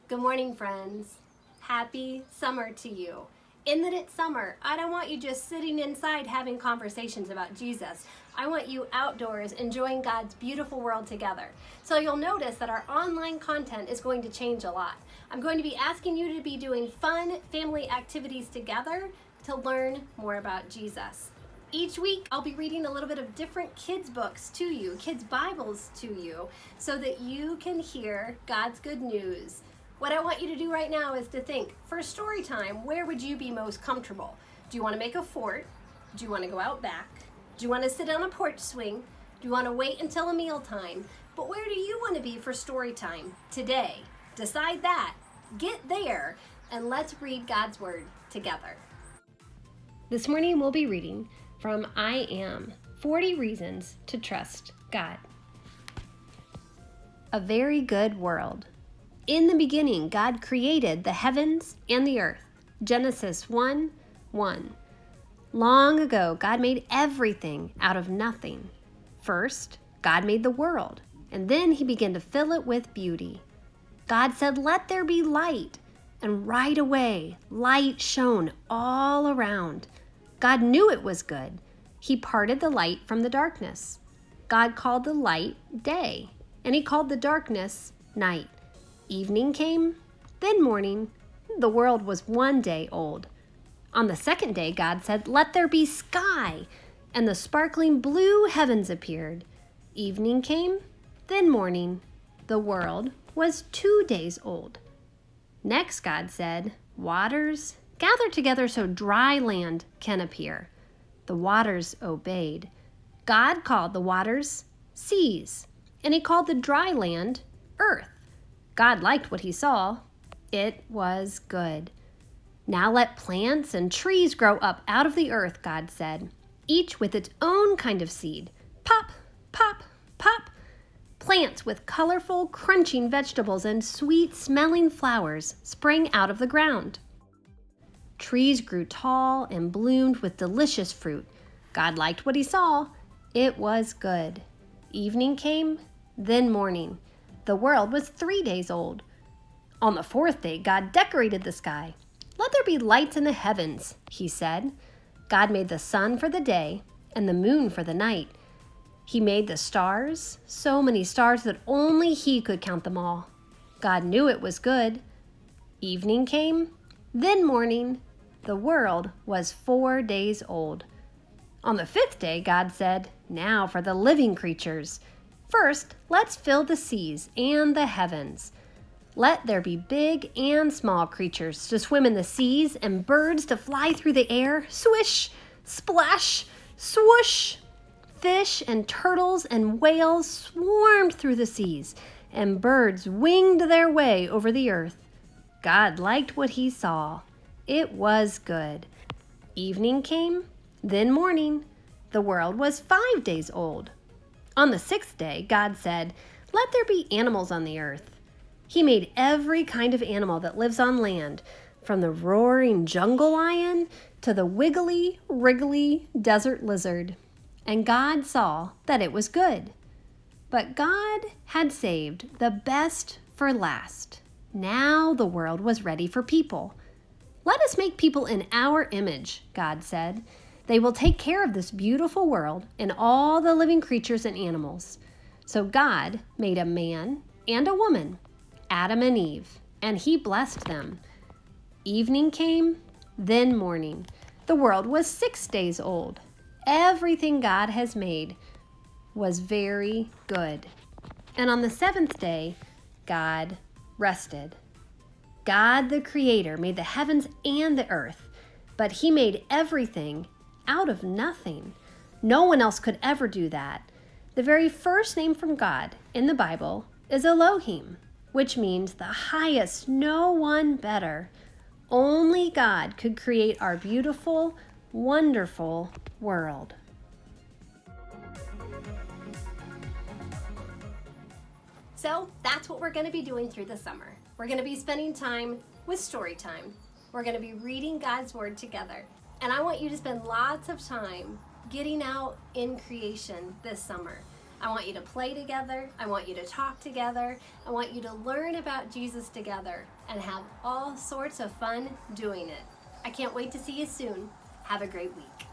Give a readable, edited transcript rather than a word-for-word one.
Good morning, friends. Happy summer to you. In that it's summer, I don't want you just sitting inside having conversations about Jesus. I want you outdoors enjoying God's beautiful world together. So you'll notice that our online content is going to change a lot. I'm going to be asking you to be doing fun family activities together to learn more about Jesus. Each week, I'll be reading a little bit of different kids' books to you, kids' Bibles to you, so that you can hear God's good news. What I want you to do right now is to think, for story time, where would you be most comfortable? Do you want to make a fort? Do you want to go out back? Do you want to sit on a porch swing? Do you want to wait until a meal time? But where do you want to be for story time today? Decide that. Get there, and let's read God's Word together. This morning we'll be reading from I Am, 40 Reasons to Trust God. A very good world. In the beginning, God created the heavens and the earth. Genesis 1:1. Long ago, God made everything out of nothing. First, God made the world, and then he began to fill it with beauty. God said, "Let there be light." And right away, light shone all around. God knew it was good. He parted the light from the darkness. God called the light day, and he called the darkness night. Evening came, then morning. The world was one day old. On the second day, God said, "Let there be sky," and the sparkling blue heavens appeared. Evening came, then morning. The world was 2 days old. Next, God said, "Waters, gather together so dry land can appear." The waters obeyed. God called the waters seas, and he called the dry land earth. God liked what he saw. It was good. Now let plants and trees grow up out of the earth, God said, each with its own kind of seed. Pop, pop, pop. Plants with colorful, crunching vegetables and sweet-smelling flowers sprang out of the ground. Trees grew tall and bloomed with delicious fruit. God liked what he saw. It was good. Evening came, then morning. The world was 3 days old. On the fourth day, God decorated the sky. "Let there be lights in the heavens," he said. God made the sun for the day and the moon for the night. He made the stars, so many stars that only he could count them all. God knew it was good. Evening came, then morning. The world was 4 days old. On the fifth day, God said, "Now for the living creatures. First, let's fill the seas and the heavens. Let there be big and small creatures to swim in the seas and birds to fly through the air. Swish, splash, swoosh. Fish and turtles and whales swarmed through the seas, and birds winged their way over the earth." God liked what he saw. It was good. Evening came, then morning. The world was 5 days old. On the sixth day, God said, "Let there be animals on the earth." He made every kind of animal that lives on land, from the roaring jungle lion to the wiggly, wriggly desert lizard. And God saw that it was good. But God had saved the best for last. Now the world was ready for people. "Let us make people in our image," God said. "They will take care of this beautiful world and all the living creatures and animals." So God made a man and a woman, Adam and Eve, and he blessed them. Evening came, then morning. The world was 6 days old. Everything God has made was very good. And on the seventh day, God rested. God, the Creator, made the heavens and the earth, but he made everything out of nothing. No one else could ever do that. The very first name from God in the Bible is Elohim, which means the highest, no one better. Only God could create our beautiful, wonderful world. So that's what we're going to be doing through the summer. We're going to be spending time with StoryTime. We're going to be reading God's Word together. And I want you to spend lots of time getting out in creation this summer. I want you to play together. I want you to talk together. I want you to learn about Jesus together and have all sorts of fun doing it. I can't wait to see you soon. Have a great week.